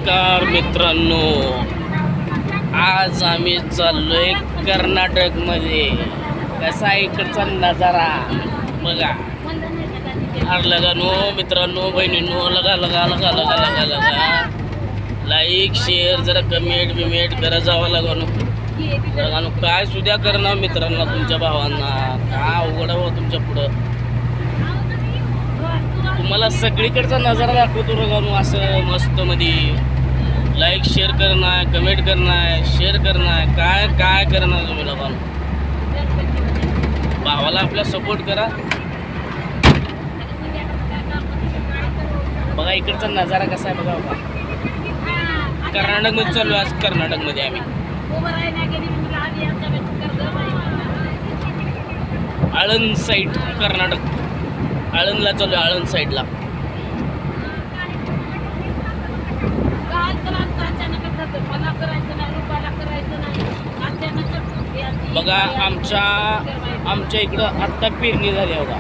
नमस्कार मित्रांनो, आज आम्ही चाललोय कर्नाटकमध्ये. कसा आहे इकडचा नजारा बघा. लगानो मित्रांनो, बहिणींनो, लगा लगा लगा लगा लगा लगा लाईक शेअर जरा कमेंट बिमेंट करा जावं लगानो. काय सुद्धा करणार मित्रांना, तुमच्या भावांना काय अवघड हो तुमच्या पुढं. तुम्हाला सगळीकडचा नजारा दाखवतो लगानो. असं मस्त मध्ये लाईक शेअर करणार, कमेंट करणार, शेअर करणार, काय काय करणार तुम्ही लगानो. भावाला आपला सपोर्ट करा. बघा इकडचा नजारा कसा आहे बघा. बाबा कर्नाटकमध्ये चालू आहे. आज कर्नाटकमध्ये आम्ही आळंद साईड, कर्नाटक आळंदला चालू आहे. आळंद साईडला बघा. आमच्या इकडं आत्ता पेरणी झाली बघा.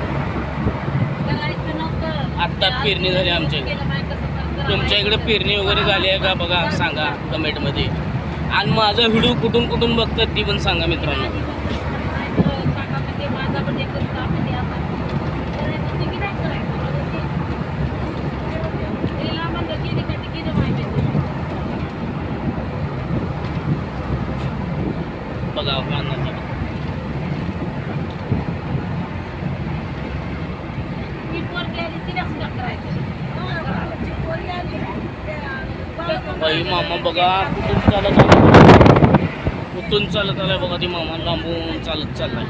आत्ता पेरणी झाली आमच्या इकडे. तुमच्या इकडे पेरणी वगैरे झाली आहे का बघा, सांगा कमेंटमध्ये. आणि माझा व्हिडिओ कुठून कुठून बघतात ती पण सांगा मित्रांनो. बघा बाई मामा बघा कुठून चालत आलाय बघा. ती मामा लांबून चालत चाललाय.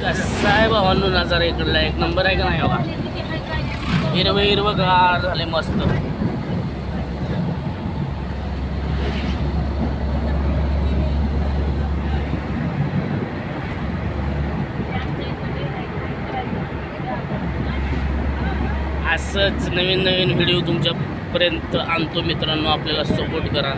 कसा आहे भावांनो नजारा इकडला, एक नंबर आहे का नाही बघा. हिरवं हिरवं गार झाले मस्त. असंच नवीन नवीन व्हिडिओ तुमच्यापर्यंत आणतो मित्रांनो. आपल्याला सपोर्ट करा.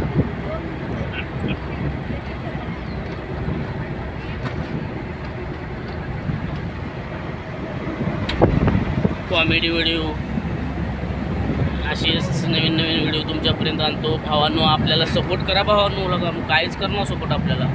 कॉमेडी व्हिडिओ असेच नवीन नवीन व्हिडिओ तुमच्यापर्यंत आणतो. भावांनो आपल्याला सपोर्ट करा. भावांनो लगा काहीच करणार सपोर्ट आपल्याला.